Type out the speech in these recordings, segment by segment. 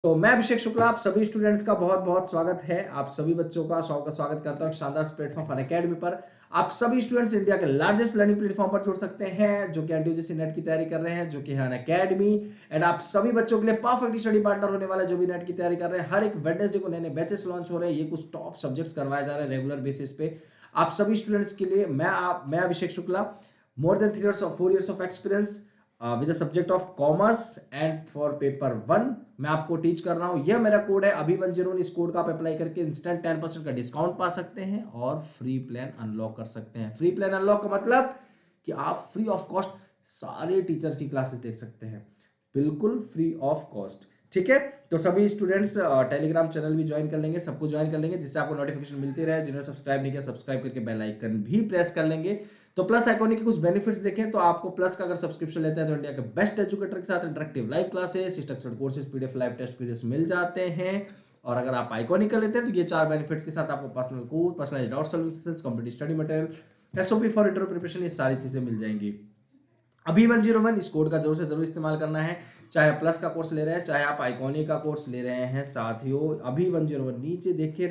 तो मैं अभिषेक शुक्ला आप सभी स्टूडेंट्स का बहुत बहुत स्वागत है। आप सभी बच्चों का स्वागत करता हूं शानदार प्लेटफॉर्म फन एकेडमी पर। आप सभी स्टूडेंट्स इंडिया के लार्जेस्ट लर्निंग प्लेटफॉर्म पर जुड़ सकते हैं, जो कि एनटीयूजीसी नेट की तैयारी कर रहे हैं, जो कि है अनअकैडमी। एंड आप सभी बच्चों के लिए परफेक्ट स्टडी पार्टनर होने वाला, जो भी नेट की तैयारी कर रहे हैं। हर एक वेडनेसडे को नए नए बैचेस लॉन्च हो रहे हैं। ये कुछ टॉप सब्जेक्ट्स करवाए जा रहे हैं रेगुलर बेसिस पे आप सभी स्टूडेंट्स के लिए। मैं Abhishek Shukla, more than 4 years of experience with the subject of commerce and for paper 1 मैं आपको टीच कर रहा हूं। यह मेरा कोड है अभी10। इस कोड का आप अप्लाई करके इंस्टेंट 10% का डिस्काउंट पा सकते हैं और फ्री प्लान अनलॉक कर सकते हैं। फ्री प्लान अनलॉक का मतलब कि आप फ्री ऑफ कॉस्ट सारे टीचर्स की क्लासेस देख सकते हैं, बिल्कुल फ्री ऑफ कॉस्ट। ठीक है, तो सभी स्टूडेंट्स टेलीग्राम चैनल भी ज्वाइन कर लेंगे, सबको ज्वाइन कर लेंगे, जिससे आपको नोटिफिकेशन मिलती रहे। जिन्होंने सब्सक्राइब नहीं किया, सब्सक्राइब करके बेल आइकन भी प्रेस कर लेंगे। तो प्लस आइकॉन के कुछ बेनिफिट्स देखें तो आपको प्लस का अगर सब्सक्रिप्शन लेते हैं तो इंडिया के बेस्ट एजुकेटर के साथ interactive live classes, structured courses, PDF live test quizzes मिल जाते हैं। और अगर आप आइकॉनिक का लेते हैं तो ये 4 बेनिफिट्स के साथ आपको personal code, personalised doubt solving sessions, complete study material, SOP for interview preparation, ये सारी चीजें मिल जाएंगी। अभी 101 इस कोड का जरूर से जरूर इस्तेमाल करना है, चाहे आप प्लस का कोर्स ले रहे हैं, चाहे आप आइकॉनिक का कोर्स ले रहे हैं। साथियों अभी 101 नीचे देखते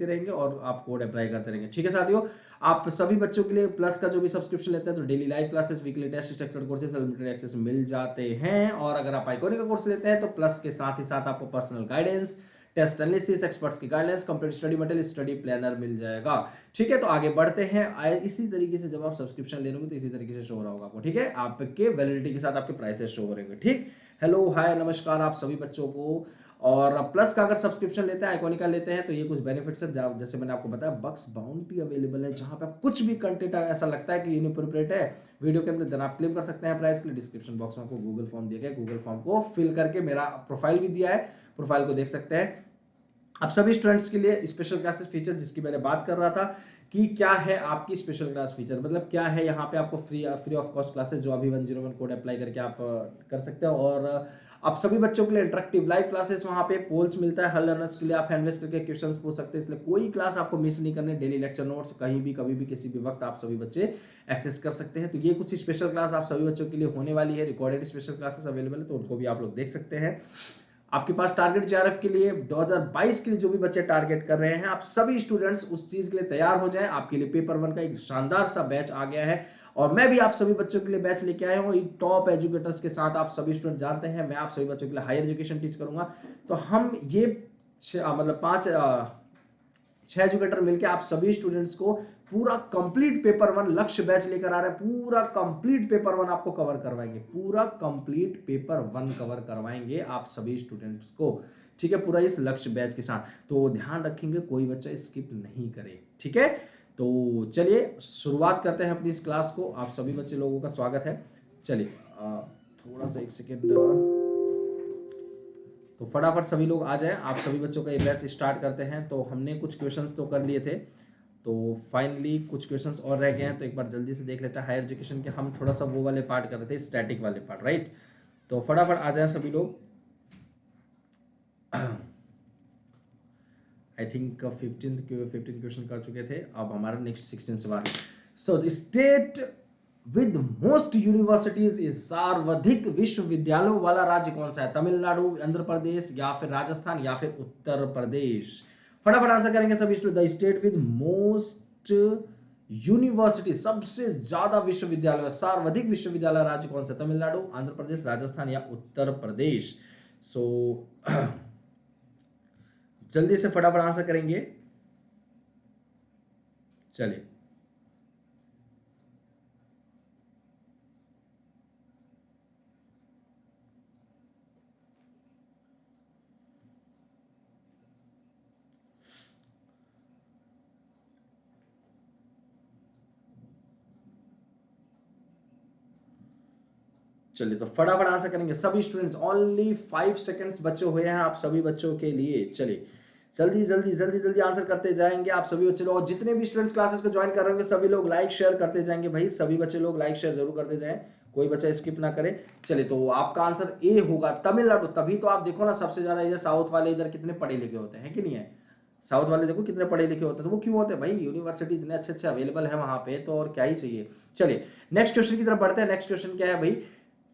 रहेंगे और आप कोड अप्लाई करते रहेंगे। ठीक है साथियों, आप सभी बच्चों के लिए प्लस का जो भी सब्सक्रिप्शन लेते हैं तो daily live classes, weekly test, structured courses, unlimited access मिल जाते हैं। और अगर आप आइकॉनिक का कोर्स लेते हैं तो प्लस के साथ ही साथ आपको personal guidance, test analysis, experts की guidelines, complete study material, study planner मिल जाएगा। ठीक है, तो आगे बढ़ते हैं। इसी तरीके से जब आप सब्सक्रिप्शन ले रहे तो इसी तरीके से शो हो रहा होगा आपको। ठीक है, आपके वैलिडिटी के साथ आपके प्राइसेस शो हो रहे हैं। ठीक, हेलो हाय नमस्कार आप सभी बच्चों को। और प्लस का अगर सब्सक्रिप्शन लेते हैं, आइकॉनिक का लेते हैं तो ये कुछ बेनिफिट्स है। जैसे मैंने आपको बताया, बक्स बाउंटी अवेलेबल है, जहां पे आप कुछ भी कंटेंट ऐसा लगता है कि इनअप्रोप्रिएट है वीडियो के अंदर, देन आप क्लेम कर सकते हैं प्राइस के लिए। डिस्क्रिप्शन बॉक्स में आपको गूगल फॉर्म दिया गया, गूगल फॉर्म को फिल करके मेरा प्रोफाइल भी दिया है, प्रोफाइल को देख सकते हैं। अब सभी स्टूडेंट्स के लिए स्पेशल क्लासेस फीचर, जिसकी मैंने बात कर रहा था कि क्या है आपकी स्पेशल क्लास फीचर, मतलब क्या है यहाँ पे आपको फ्री ऑफ कॉस्ट क्लासेस, जो अभी 101 कोड अप्लाई करके आप कर सकते हैं। और आप सभी बच्चों के लिए इंटरेक्टिव लाइव क्लासेस, वहां पे पोल्स मिलता है हर लर्नर्स के लिए, आप हैंड रेज करके क्वेश्चंस पूछ सकते हैं। इसलिए कोई क्लास आपको मिस नहीं करने, डेली लेक्चर नोट्स कहीं भी कभी भी किसी भी वक्त आप सभी बच्चे एक्सेस कर सकते हैं। तो ये कुछ स्पेशल क्लास आप सभी बच्चों के लिए होने वाली है, रिकॉर्डेड स्पेशल क्लासेस अवेलेबल है, तो उनको भी आप लोग देख सकते हैं। आपके पास टारगेट जेआरएफ के लिए 2022 के लिए जो भी बच्चे टारगेट कर रहे हैं, आप सभी स्टूडेंट्स उस चीज के लिए तैयार हो जाएं। आपके लिए पेपर 1 का एक शानदार सा बैच आ गया है और मैं भी आप सभी बच्चों के लिए बैच लेके आया हूं टॉप एजुकेटर्स के साथ। आप सभी स्टूडेंट जानते हैं मैं आप सभी बच्चों के लिए हायर एजुकेशन टीच करूंगा। तो हम ये मतलब 6 एजुकेटर मिलकर आप सभी स्टूडेंट्स को पूरा कंप्लीट पेपर 1 लक्ष्य बैच लेकर आ रहे हैं। पूरा कंप्लीट पेपर 1 आपको कवर करवाएंगे, पूरा कंप्लीट पेपर 1 कवर करवाएंगे आप सभी स्टूडेंट्स को। ठीक है, पूरा इस लक्ष्य बैच के साथ, तो ध्यान रखेंगे कोई बच्चा स्किप नहीं करे। ठीक है, तो चलिए शुरुआत करते हैं अपनी इस क्लास को। आप सभी बच्चे लोगों का स्वागत है। चलिए थोड़ा सा एक सेकेंड, तो फटाफट सभी लोग आ जाएं। आप सभी बच्चों का ये बैच स्टार्ट करते हैं। तो हमने कुछ क्वेश्चंस तो कर लिए थे, तो फाइनली कुछ क्वेश्चंस और रह गए हैं, तो एक बार जल्दी से देख लेते हैं। हायर एजुकेशन के हम थोड़ा सा वो वाले पार्ट कर रहे थे, स्टैटिक वाले पार्ट, राइट। तो फटाफट आ जाए सभी लोग। आई थिंक 15 क्वेश्चन कर चुके थे, अब हमारा नेक्स्ट 16 सवाल है। So the state with most universities is, सर्वाधिक विश्वविद्यालयों वाला राज्य कौन सा है? तमिलनाडु, आंध्र प्रदेश, या फिर राजस्थान, या फिर उत्तर प्रदेश? फटाफट आंसर करेंगे सभी student. The state with most university, सबसे ज्यादा विश्वविद्यालय, सर्वाधिक विश्वविद्यालय राज्य कौन सा? तमिलनाडु, आंध्र प्रदेश, राजस्थान या उत्तर प्रदेश? सो जल्दी से फटाफट आंसर करेंगे। चलिए चलिए, तो फटाफट आंसर करेंगे सभी स्टूडेंट्स। ओनली 5 सेकंड्स बचे हुए हैं आप सभी बच्चों के लिए। चलिए जल्दी जल्दी जल्दी जल्दी आंसर करते जाएंगे आप सभी बच्चे लोग। और जितने भी स्टूडेंट्स क्लासेस को ज्वाइन कर रहे होंगे सभी लोग लाइक शेयर करते जाएंगे भाई, सभी बच्चे लोग लाइक शेयर जरूर करते जाएं, कोई बच्चा स्किप ना करे। चलिए, तो आपका आंसर ए होगा, तमिलनाडु। तभी तो आप देखो ना, सबसे ज्यादा इधर साउथ वाले इधर कितने पढ़े लिखे होते हैं कि नहीं है? साउथ वाले देखो कितने पढ़े लिखे होते हैं। तो वो क्यों होते हैं भाई? यूनिवर्सिटी इतने अच्छे अच्छे अवेलेबल है वहां पे, तो और क्या ही चाहिए। चलिए नेक्स्ट क्वेश्चन की तरफ बढ़ते हैं। नेक्स्ट क्वेश्चन क्या है भाई?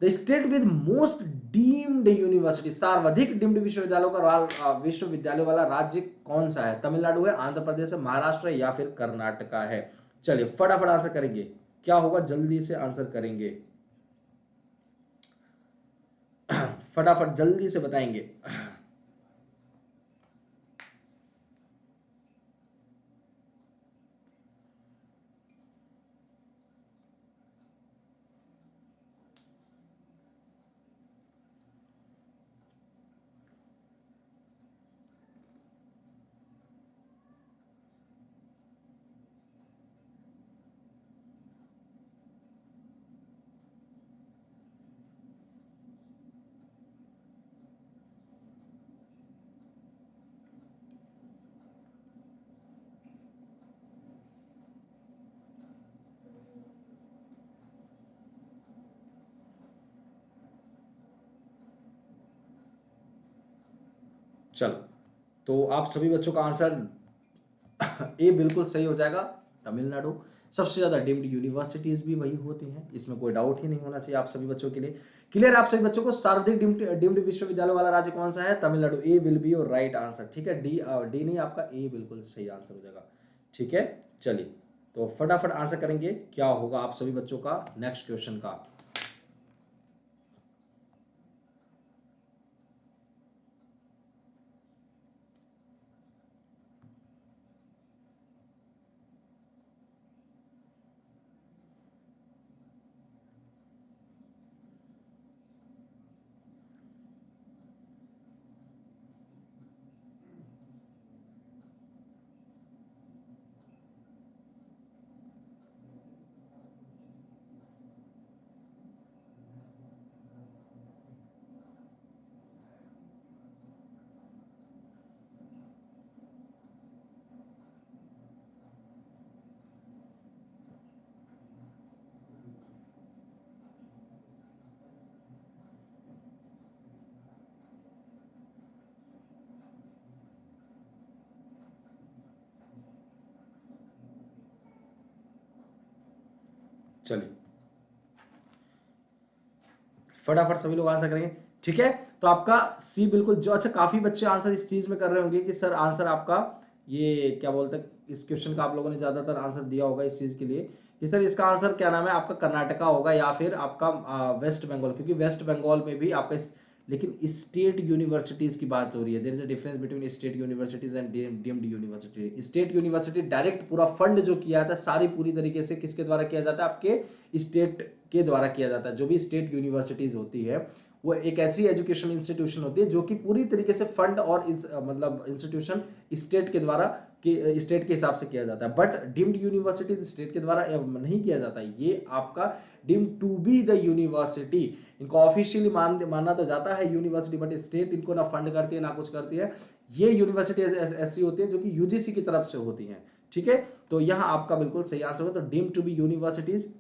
The state with most deemed university, सर्वाधिक डीम्ड विश्वविद्यालय वाला राज्य कौन सा है? तमिलनाडु है, आंध्र प्रदेश है, महाराष्ट्र है, या फिर कर्नाटका है? चलिए फटाफट आंसर करेंगे, क्या होगा जल्दी से आंसर करेंगे, फटाफट जल्दी से बताएंगे। चलो, तो आप सभी बच्चों का आंसर ए बिल्कुल सही हो जाएगा, तमिलनाडु। सबसे ज्यादा डीम्ड यूनिवर्सिटीज भी वही होती हैं, इसमें कोई डाउट ही नहीं होना चाहिए आप सभी बच्चों के लिए। क्लियर? आप सभी बच्चों को सर्वाधिक डीम्ड विश्वविद्यालय वाला राज्य कौन सा है? Tamil Nadu. A will be your right answer, ठीक है। डी नहीं, आपका ए बिल्कुल सही आंसर हो जाएगा, ठीक है। चलिए, तो फटाफट आंसर करेंगे, क्या होगा आप सभी बच्चों का नेक्स्ट क्वेश्चन का? चलिए फटाफट सभी लोग आंसर करेंगे, ठीक है। तो आपका सी बिल्कुल जो, अच्छा काफी बच्चे आंसर इस चीज में कर रहे होंगे कि सर आंसर आपका ये क्या बोलते हैं, इस क्वेश्चन का आप लोगों ने ज्यादातर आंसर दिया होगा इस चीज के लिए कि सर इसका आंसर क्या नाम है आपका, कर्नाटका होगा या फिर आपका वेस्ट बंगाल, क्योंकि वेस्ट बंगाल में भी आपका लेकिन स्टेट यूनिवर्सिटीज की बात हो रही है। There is a difference between state universities and deemed university. State university direct पूरा फंड जो किया जाता है सारी पूरी तरीके से किसके द्वारा किया जाता है, आपके स्टेट के द्वारा किया जाता है। जो भी स्टेट यूनिवर्सिटीज होती है वो एक ऐसी एजुकेशन इंस्टीट्यूशन होती है जो कि पूरी तरीके से फंड और मतलब इंस्टीट्यूशन स्टेट के द्वारा कि स्टेट के हिसाब से किया जाता है। बट डीम्ड यूनिवर्सिटी स्टेट के द्वारा नहीं किया जाता, ये आपका deemed to be the university, इनको ऑफिशियली माना तो जाता है यूनिवर्सिटी, बट स्टेट इनको ना फंड करती है ना कुछ करती है। ये यूनिवर्सिटी ऐसी होती है जो कि यूजीसी की तरफ से होती हैं, ठीक है। तो यहाँ आपका बिल्कुल सही आंसर होगा, तो डीम्ड टू बी यूनिवर्सिटीज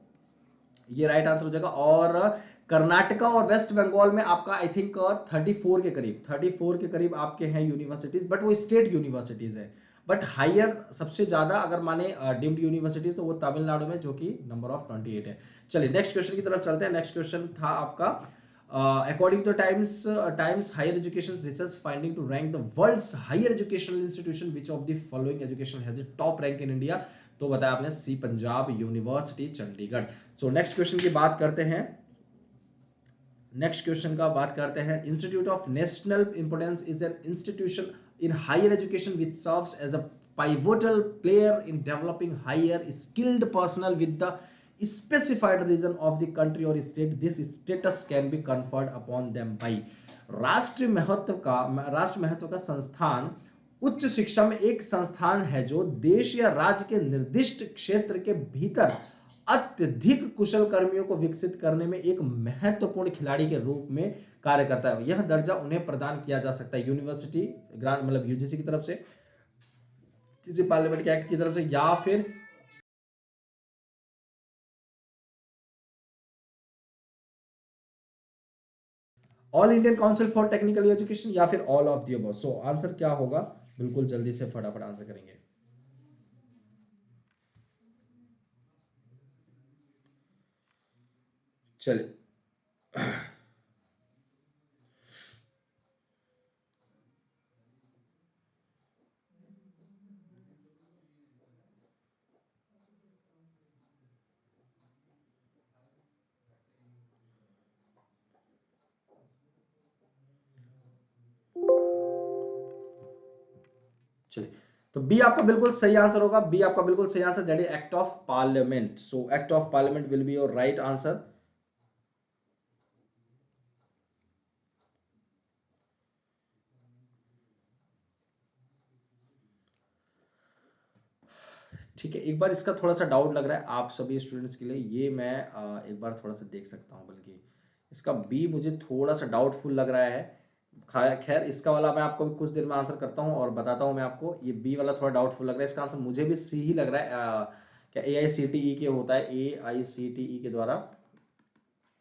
ये राइट आंसर हो जाएगा। और कर्नाटका और वेस्ट बंगाल में आपका आई थिंक 34 के करीब आपके हैं यूनिवर्सिटीज, बट वो स्टेट यूनिवर्सिटीज है। बट हायर सबसे ज्यादा अगर माने डीम्ड यूनिवर्सिटीज तो वो तमिलनाडु में, जो कि नंबर ऑफ 28 है। चलिए नेक्स्ट क्वेश्चन की तरफ चलते हैं। नेक्स्ट क्वेश्चन था आपका according to Times Higher Education research finding to rank the world's higher educational institution which of the following education has the top rank in India? तो बताया आपने C Punjab University Chandigarh. So next question की बात करते हैं, next question का बात करते हैं। Institute of national importance is an institution in higher education which serves as a pivotal player in developing higher skilled personnel with the specified region of the country or state. This status can be conferred upon them by राष्ट्र महत्व का संस्थान उच्च शिक्षा में एक संस्थान है जो देश या राज्य के निर्दिष्ट क्षेत्र के भीतर अत्यधिक कुशल कर्मियों को विकसित करने में एक महत्वपूर्ण खिलाड़ी के रूप में कार्य करता है। यह दर्जा उन्हें प्रदान किया जा सकता है यूनिवर्सिटी ग्रांट मतलब यूजीसी की तरफ से, किसी पार्लियामेंट के एक्ट की तरफ से, या फिर all Indian council for technical education, या फिर all of the above. So answer क्या होगा, बिल्कुल जल्दी से फटाफट आंसर करेंगे। चलिए चलिए, तो बी आपका बिल्कुल सही आंसर होगा। बी आपका बिल्कुल सही answer, that is act of parliament. So act of parliament will be your right answer. ठीक है, एक बार इसका थोड़ा सा डाउट लग रहा है आप सभी स्टूडेंट्स के लिए, ये मैं एक बार थोड़ा सा देख सकता हूँ, बल्कि इसका बी मुझे थोड़ा सा डाउटफुल लग रहा है। खैर इसका वाला मैं आपको भी कुछ देर में आंसर करता हूँ और बताता हूँ मैं आपको। ये बी वाला थोड़ा डाउटफुल लग रहा है, इसका आंसर मुझे भी सी ही लग रहा है। क्या AICTE के होता है, AICTE के द्वारा,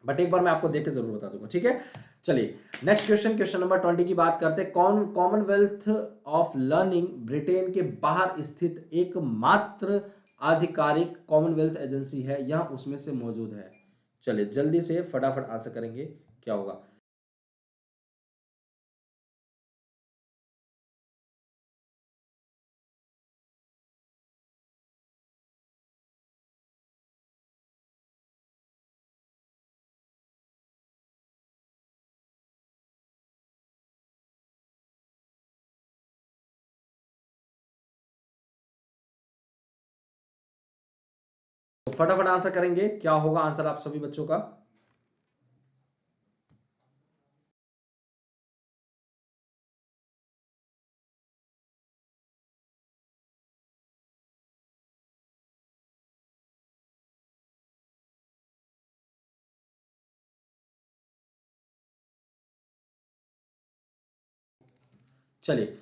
बट एक बार मैं आपको देख के जरूर बता दूंगा। ठीक है, चलिए नेक्स्ट क्वेश्चन, क्वेश्चन नंबर 20 की बात करते हैं। कॉमनवेल्थ ऑफ लर्निंग ब्रिटेन के बाहर स्थित एकमात्र आधिकारिक कॉमनवेल्थ एजेंसी है, यह उसमें से मौजूद है। चलिए जल्दी से फटाफट आंसर करेंगे, क्या होगा। तो फटाफट आंसर करेंगे, क्या होगा आंसर आप सभी बच्चों का। चलिए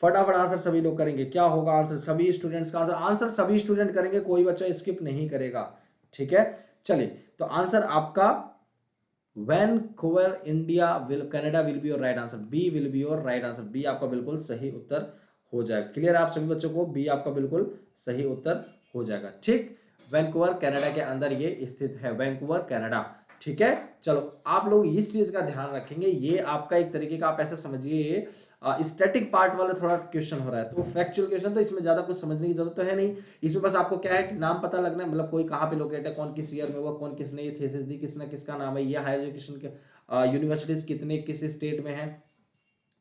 फटाफट आंसर सभी लोग करेंगे, क्या होगा आंसर सभी स्टूडेंट्स का। आंसर आंसर सभी स्टूडेंट करेंगे, कोई बच्चा स्किप नहीं करेगा। ठीक है, चलिए तो आंसर आपका Vancouver India will Canada will be your right answer. B will be your right answer, B आपका बिल्कुल सही उत्तर हो जाएगा। क्लियर है आप सभी बच्चों को, बी आपका बिल्कुल सही उत्तर हो जाएगा। ठीक, वैनकूवर कनाडा के अंदर ये स्थित है, वैनकूवर कनाडा। ठीक है, चलो आप लोग इस चीज का ध्यान रखेंगे, ये आपका एक तरीके का आप ऐसा समझिए स्टैटिक पार्ट वाला थोड़ा क्वेश्चन हो रहा है, तो फैक्चुअल क्वेश्चन तो इसमें ज्यादा कुछ समझने की जरूरत तो है नहीं। इसमें बस आपको क्या है कि नाम पता लगना है, मतलब कोई कहाँ पे लोकेट है, कौन किस ईयर में हुआ, कौन किसने ये थीसिस दी, किसने किसका नाम है, ये हायर एजुकेशन के यूनिवर्सिटीज कितने किस स्टेट में है,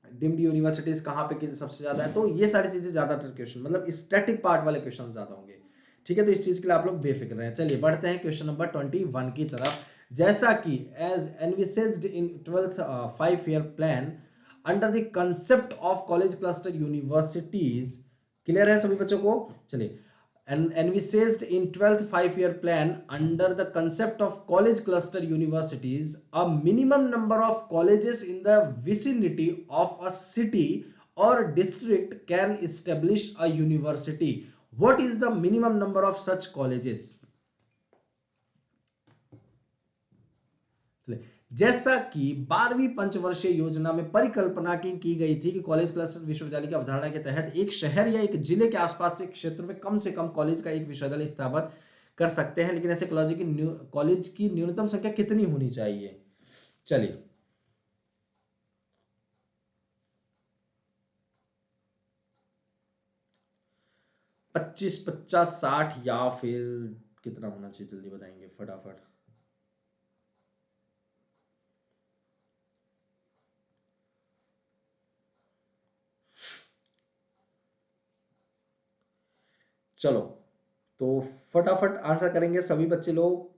डिम्ड यूनिवर्सिटीज कहाँ पे किस सबसे ज्यादा है, तो ये सारी चीजें ज्यादातर क्वेश्चन मतलब स्टैटिक पार्ट वाले क्वेश्चन ज्यादा होंगे। ठीक है, तो इस चीज के लिए आप लोग बेफिक्र रहें। चलिए बढ़ते हैं क्वेश्चन नंबर 21 की तरफ। जैसा कि as envisaged in 12th 5 year plan under the concept of college cluster universities. Clear है सभी बच्चों को। चलिए, and envisaged in 12th 5 year plan under the concept of college cluster universities, a minimum number of colleges in the vicinity of a city or district can establish a university. What is the minimum number of such colleges? जैसा कि 12वीं पंचवर्षीय योजना में परिकल्पना की गई थी कि कॉलेज क्लस्टर विश्वविद्यालय की अवधारणा के तहत एक शहर या एक जिले के आसपास के क्षेत्र में कम से कम कॉलेज का एक विश्वविद्यालय स्थापित कर सकते हैं, लेकिन ऐसे कॉलेज की न्यूनतम संख्या कितनी होनी चाहिए। चलिए 25, 50, 60 या फिर कितना होना चाहिए, जल्दी बताएंगे फटाफट। चलो तो फटाफट आंसर करेंगे सभी बच्चे लोग।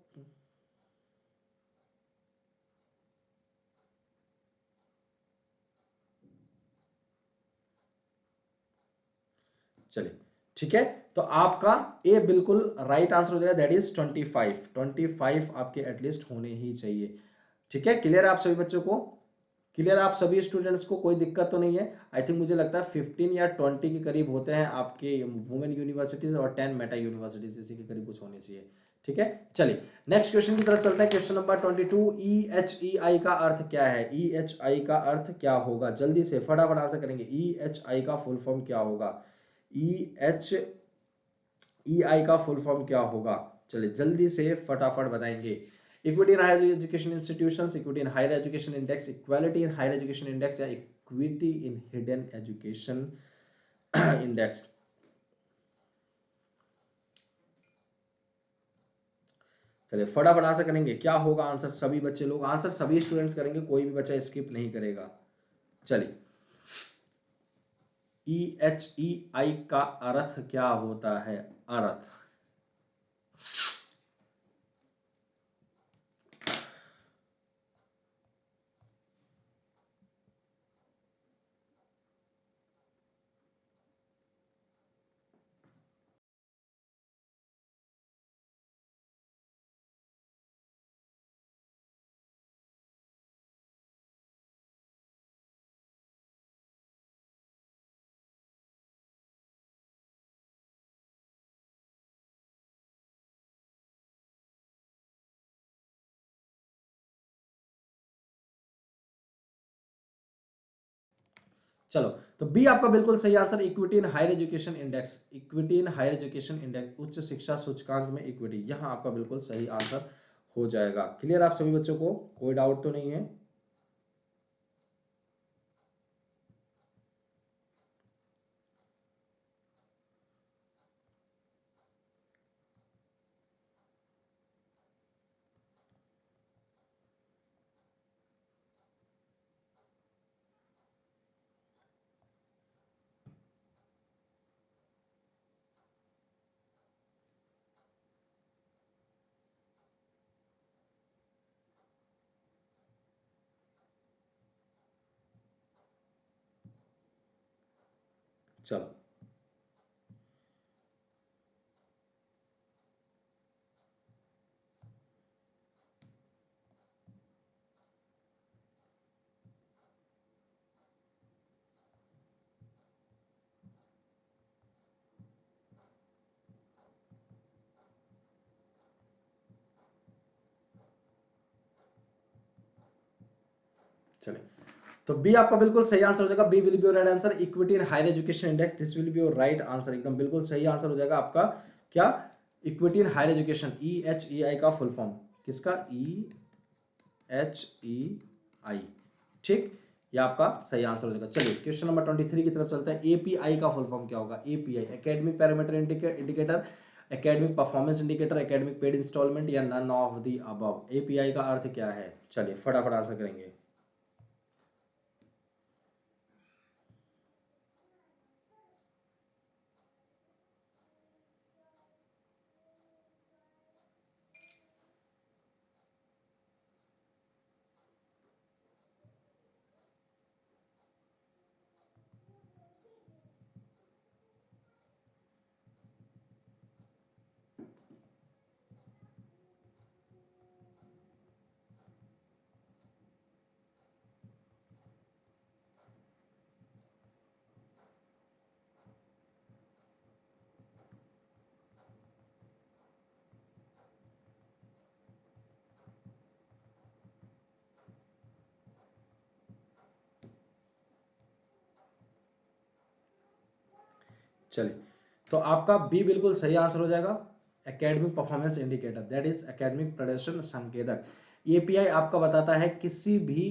चलिए ठीक है, तो आपका ए बिल्कुल राइट आंसर हो जाएगा, दैट इज 25। 25 आपके एटलीस्ट होने ही चाहिए। ठीक है, क्लियर है आप सभी बच्चों को, क्लियर आप सभी स्टूडेंट्स को, कोई दिक्कत तो नहीं है। आई थिंक मुझे लगता है 15 या 20 के करीब होते हैं आपके वुमेन यूनिवर्सिटीज और 10 मेटा यूनिवर्सिटीज, इसी के करीब कुछ होने चाहिए। ठीक है, चलिए नेक्स्ट क्वेश्चन की तरफ चलते हैं। क्वेश्चन नंबर 22, EHEI का अर्थ क्या है। EHI का अर्थ क्या होगा, जल्दी से फटाफट आंसर करेंगे। EHI का फुल फॉर्म क्या होगा, EHEI का फुल फॉर्म क्या होगा, चलिए जल्दी से फटाफट बताएंगे। Equity in higher education institutions, equity in higher education index, equality in higher education index या equity in hidden education index. चलिए फटाफट आंसर करेंगे, क्या होगा आंसर? सभी बच्चे लोग आंसर, सभी स्टूडेंट्स करेंगे, कोई भी बच्चा स्किप नहीं करेगा। चलिए, EHEI का अर्थ क्या होता है? अर्थ, चलो तो बी आपका बिल्कुल सही answer, equity in higher education index. Equity in higher education index, उच्च शिक्षा सूचकांक में इक्विटी, यहां आपका बिल्कुल सही आंसर हो जाएगा। क्लियर आप सभी बच्चों को, कोई डाउट तो नहीं है? चलो चलिए, तो बी आपका बिल्कुल सही आंसर हो जाएगा। B will be your right answer, equity in higher education index, this will be your right answer, एकदम बिल्कुल सही आंसर हो जाएगा आपका। क्या? Equity in higher education, EHEI का फुल फॉर्म किसका? EHEI, ठीक, ये आपका सही आंसर हो जाएगा। चलिए क्वेश्चन नंबर 23 की तरफ चलते हैं। API का फुल फॉर्म क्या होगा? API, academic parameter indicator, academic performance indicator, academic paid installment या none of the above. API का अर्थ क्या है? चलिए फटाफट आंसर करेंगे। चलिए, तो आपका बी बिल्कुल सही आंसर हो जाएगा, academic performance indicator, that is academic प्रदर्शन संकेतक। एपीआई आपका बताता है किसी भी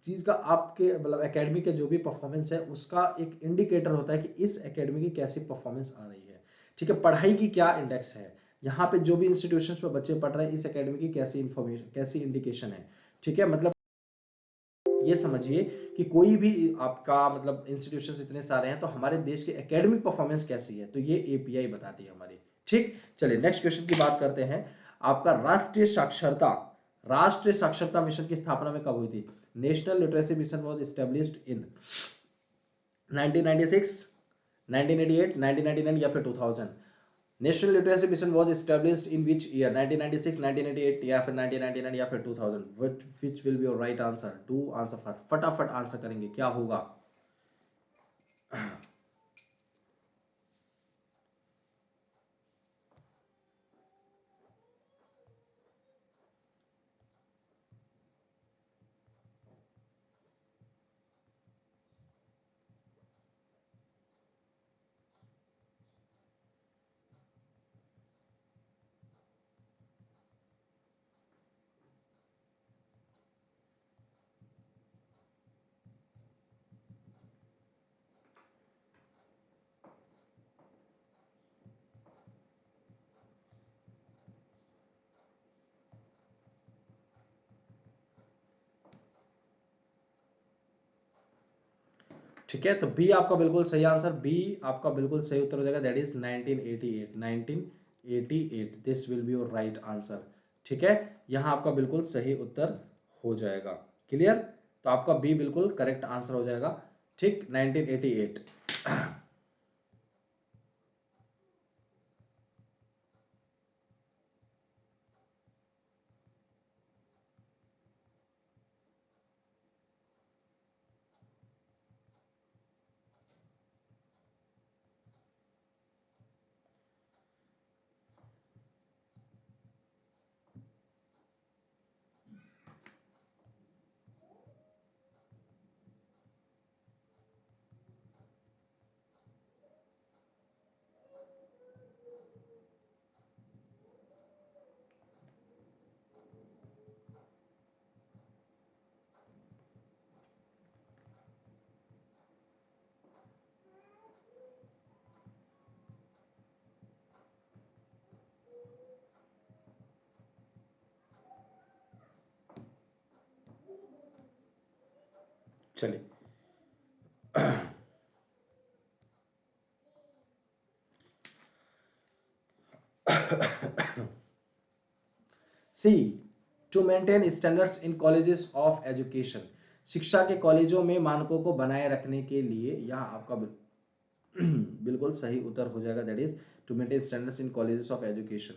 चीज का, आपके मतलब एकेडमी के जो भी परफॉर्मेंस है उसका एक इंडिकेटर होता है कि इस एकेडमी की कैसी परफॉर्मेंस आ रही है। ठीक है, पढ़ाई की क्या इंडेक्स है, यहाँ पे जो भी इंस्टीट्यूशंस पे बच्चे पढ़ रहे हैं इस एकेडमी की कैसी इंफॉर्मेशन, कैसी इंडिकेशन है। ठीक है, मतलब ये समझिए कि कोई भी आपका मतलब इंस्टीट्यूशंस इतने सारे हैं तो हमारे देश की एकेडमिक परफॉर्मेंस कैसी है, तो ये एपीआई बताती है हमारी। ठीक, चलिए नेक्स्ट क्वेश्चन की बात करते हैं। आपका राष्ट्रीय साक्षरता मिशन की स्थापना में कब हुई थी? National literacy mission was established in 1996, 1988, 1999 या फिर 2000। National literacy mission was established in which year? 1996, 1988 या फिर 1999 या फिर 2000? Which will be your right answer? To answer, फटाफट आंसर करेंगे, क्या होगा? ठीक है, तो बी आपका बिल्कुल सही आंसर, बी आपका बिल्कुल सही उत्तर हो जाएगा, that is 1988, 1988, this will be your right answer. ठीक है, यहाँ आपका बिल्कुल सही उत्तर हो जाएगा। क्लियर, तो आपका बी बिल्कुल करेक्ट आंसर हो जाएगा। ठीक, 1988। चलिए, C, to maintain standards in colleges of education, शिक्षा के कॉलेजों में मानकों को बनाए रखने के लिए, यहाँ आपका बिल्कुल सही उत्तर हो जाएगा, that is to maintain standards in colleges of education.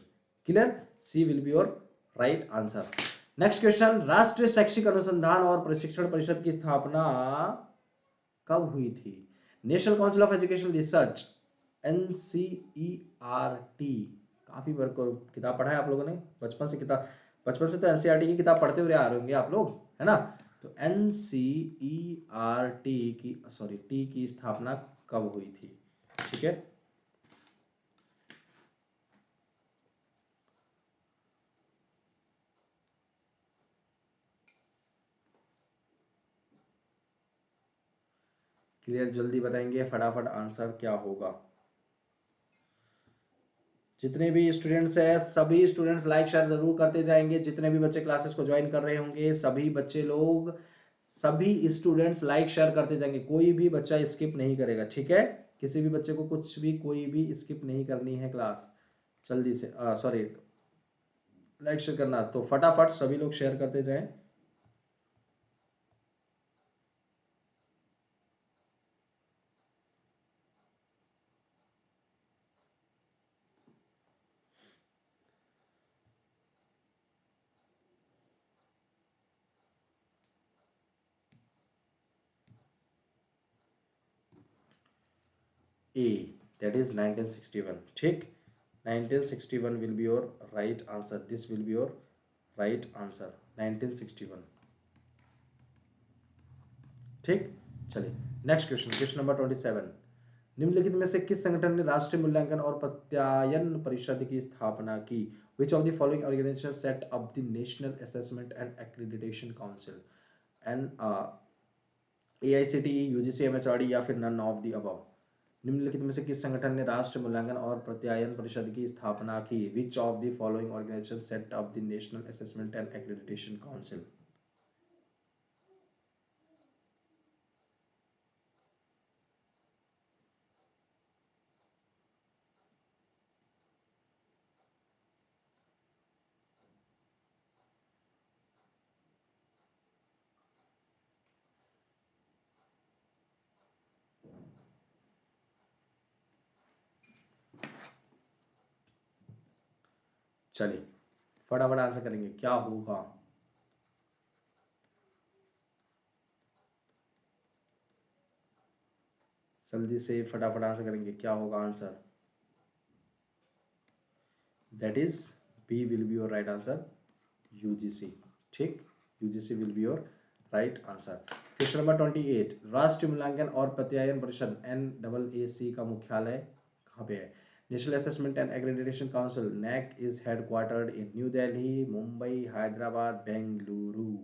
Clear, C will be your right answer. Next question, राष्ट्रीय शैक्षिक अनुसंधान और प्रशिक्षण परिषद की स्थापना कब हुई थी? National council of education research, NCERT. काफी बार को किताब पढ़ा है आप लोगों ने, बचपन से किताब, बचपन से तो एनसीईआरटी की किताब पढ़ते हुए आ रहे होंगे आप लोग, है ना? तो एनसीईआरटी की, सॉरी, टी की स्थापना कब हुई थी? ठीक है, क्लियर, जल्दी बताएंगे, फटाफट आंसर क्या होगा? जितने भी स्टूडेंट्स हैं, सभी स्टूडेंट्स लाइक शेयर जरूर करते जाएंगे। जितने भी बच्चे क्लासेस को ज्वाइन कर रहे होंगे, सभी बच्चे लोग, सभी स्टूडेंट्स लाइक शेयर करते जाएंगे, कोई भी बच्चा स्किप नहीं करेगा। ठीक है, किसी भी बच्चे को कुछ भी, कोई भी स्किप नहीं करनी है क्लास, जल्दी से, सॉरी, लाइक शेयर करना, तो फटाफट सभी लोग शेयर करते जाएं। ए, that is 1961। ठीक, 1961 will be your right answer, this will be your right answer, 1961। ठीक, चलिए, नेक्स्ट क्वेश्चन, क्वेश्चन नंबर 27। निम्नलिखित में से किस संगठन ने राष्ट्रीय मूल्यांकन और प्रत्यायन परिषद की स्थापना की? Which of the following organisation set up the National Assessment and Accreditation Council? An AICTE, UGC, MHRD, या फिर नन ऑफ द अबव? निम्नलिखित में से किस संगठन ने राष्ट्रीय मूल्यांकन और प्रत्यायन परिषद की स्थापना की? Which of the following organisation set up the National Assessment and Accreditation Council? चलिए, फटाफट आंसर करेंगे, क्या होगा? जल्दी से फटाफट आंसर करेंगे, क्या होगा answer? That is B will be your right answer, UGC. ठीक, UGC will be your right answer. Question number 28, राष्ट्रीय मूल्यांकन और प्रत्यायन परिषद NAAC का मुख्यालय कहाँ पे है? National Assessment and accreditation council, NAAC, is headquartered in new Delhi, Mumbai, Hyderabad, Bengaluru?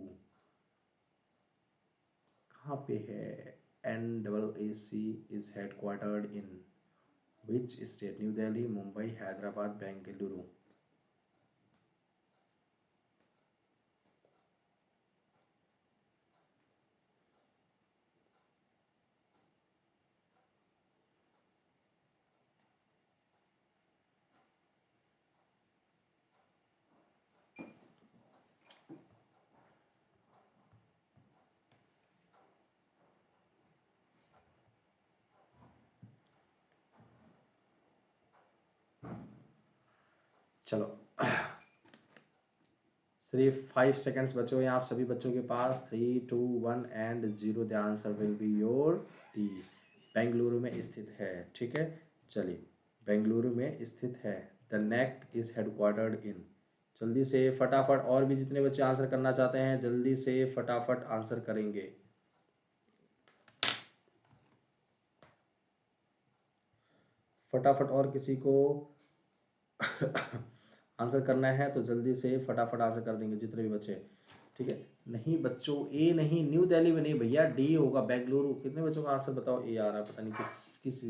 कहाँ पे है? NAAC is headquartered in which state? New Delhi, Mumbai, Hyderabad, Bengaluru? चलो सिर्फ 5 सेकेंड्स बचे हुए हैं आप सभी बच्चों के पास। 3, 2, 1 and 0। The answer will be your D. Bengaluru में स्थित है। ठीक है, चलिए बेंगलुरु में स्थित है। The naked is headquartered in. जल्दी से फटाफट, और भी जितने बच्चे आंसर करना चाहते हैं जल्दी से फटाफट आंसर करेंगे। फटाफट, और किसी को आंसर करना है तो जल्दी से फटाफट आंसर कर देंगे जितने भी बच्चे। ठीक है, नहीं बच्चों, ए नहीं, न्यू दिल्ली में नहीं भैया, डी होगा, बेंगलुरु। कितने बच्चों का आंसर बताओ? ए आ रहा है, पता नहीं किस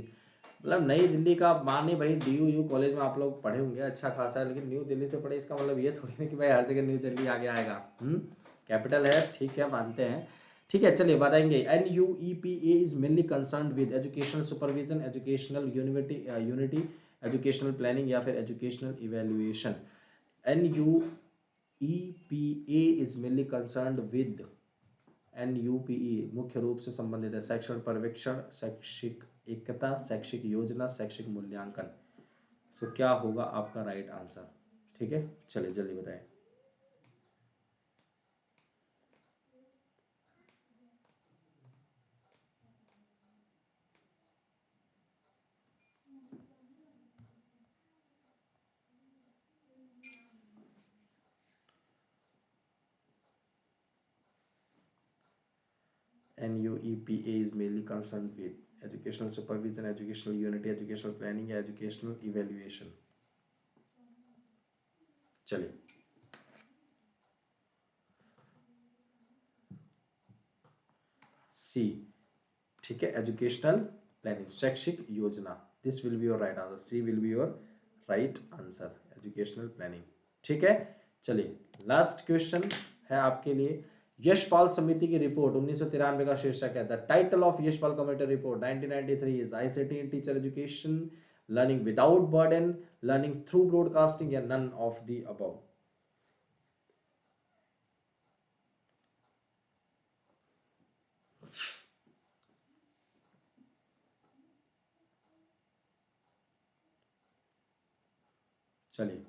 मतलब नई दिल्ली का माने भाई, DU कॉलेज में आप लोग पढ़े होंगे अच्छा खासा है, लेकिन न्यू दिल्ली से पढ़े इसका मतलब ये थोड़ी ना कि भाई हर जगह न्यू दिल्ली आगे आएगा। कैपिटल है, ठीक है, मानते हैं। ठीक है, चलिए बताएंगे। NUEPA is mainly concern with educational supervision, educational unity, educational planning या फिर educational evaluation. NUEPA is mainly concern with, NUPE मुख्य रूप से संबंधित है शैक्षण पर्यवेक्षण, शैक्षिक एकता, शैक्षिक योजना, शैक्षिक मूल्यांकन। सो क्या होगा आपका राइट आंसर? ठीक है, चलिए जल्दी बताएं। NUEPA is mainly concerned with educational supervision, educational unity, educational planning या educational evaluation। चलिए सी। ठीक है, एजुकेशनल प्लानिंग, शैक्षिक योजना। This will be your right answer. C will be your right answer, educational planning. ठीक है, चलिए लास्ट क्वेश्चन है आपके लिए। यशपाल समिति की रिपोर्ट 1993 का शीर्षक है। The title of Yashpal committee report 1993 is ICT in teacher education, learning without burden, learning through broadcasting या नन ऑफ द अबव। चलिए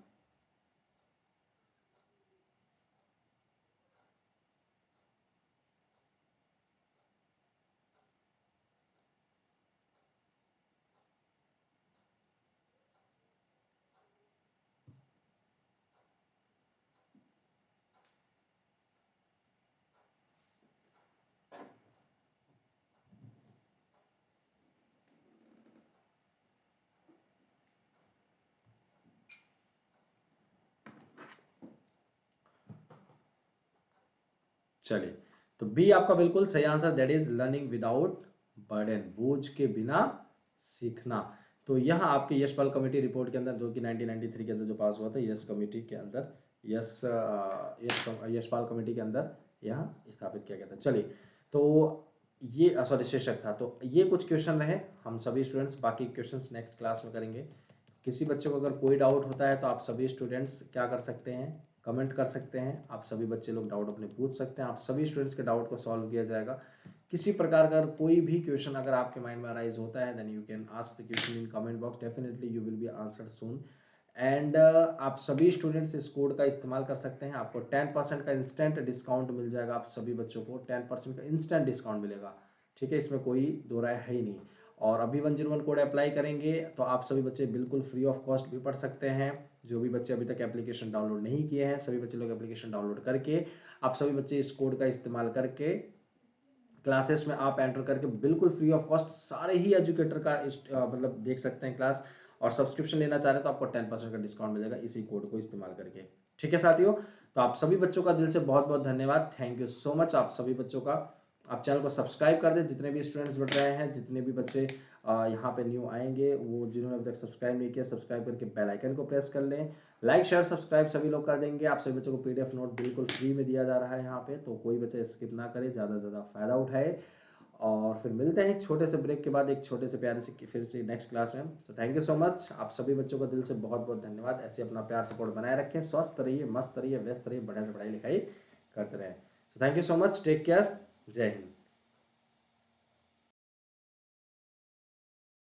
चलिए, तो बी आपका बिल्कुल सही answer, that is learning without burden, बोझ के बिना सीखना। तो यहाँ आपके यशपाल कमेटी रिपोर्ट के अंदर, जो कि 1993 के अंदर जो पास हुआ था, यश कमेटी के अंदर, यशपाल कमेटी के अंदर यहाँ स्थापित किया गया था। चलिए, तो ये सॉरी शीर्षक था। तो ये कुछ क्वेश्चन रहे हम सभी स्टूडेंट्स, बाकी क्वेश्चंस नेक्स्ट क्लास में करेंगे। किसी बच्चे को अगर कोई डाउट होता है तो आप सभी स्टूडेंट्स क्या कर सकते हैं, कमेंट कर सकते हैं। आप सभी बच्चे लोग डाउट अपने पूछ सकते हैं, आप सभी स्टूडेंट्स के डाउट को सॉल्व किया जाएगा। किसी प्रकार का कोई भी क्वेश्चन अगर आपके माइंड में अराइज होता है, then you can ask the question in comment box, definitely you will be answered soon. And आप सभी स्टूडेंट्स इस कोड का इस्तेमाल कर सकते हैं, आपको 10% का इंस्टेंट डिस्काउंट मिल जाएगा। आप सभी बच्चों को 10% का इंस्टेंट डिस्काउंट मिलेगा। ठीक है, इसमें कोई दो राय है ही नहीं। और अभी 101 कोड अप्लाई करेंगे तो आप सभी बच्चे बिल्कुल फ्री ऑफ कॉस्ट भी पढ़ सकते हैं। जो भी बच्चे अभी तक एप्लीकेशन डाउनलोड नहीं किए हैं, सभी बच्चे लोग एप्लीकेशन डाउनलोड करके, आप सभी बच्चे इस कोड का इस्तेमाल करके क्लासेस में आप एंटर करके बिल्कुल फ्री ऑफ कॉस्ट सारे ही एजुकेटर का मतलब देख सकते हैं क्लास। और सब्सक्रिप्शन लेना चाह रहे हैं तो आपको 10% का डिस्काउंट मिलेगा इसी कोड को इस्तेमाल करके। ठीक है साथियों, तो आप सभी बच्चों का दिल से बहुत बहुत धन्यवाद, थैंक यू सो मच आप सभी बच्चों का। आप चैनल को सब्सक्राइब कर दें, जितने भी स्टूडेंट्स जुड़ रहे हैं, जितने भी बच्चे यहाँ पे न्यू आएंगे, वो जिन्होंने अभी तक सब्सक्राइब नहीं किया, सब्सक्राइब करके बेल आइकन को प्रेस कर लें। लाइक शेयर सब्सक्राइब सभी लोग कर देंगे। आप सभी बच्चों को PDF नोट बिल्कुल फ्री में दिया जा रहा है यहाँ पे, तो कोई बच्चा स्किप ना करे, ज़्यादा से ज़्यादा फायदा उठाए। और फिर मिलते हैं एक छोटे से ब्रेक के बाद, एक छोटे से प्यारे से फिर से नेक्स्ट क्लास में। तो थैंक यू सो मच, आप सभी बच्चों का दिल से बहुत बहुत धन्यवाद। ऐसे अपना प्यार सपोर्ट बनाए रखें, स्वस्थ रहिए, मस्त रहिए, व्यस्त रहिए, बढ़िया से पढ़ाई लिखाई करते रहें। तो thank you so much, take care, Jai Hind.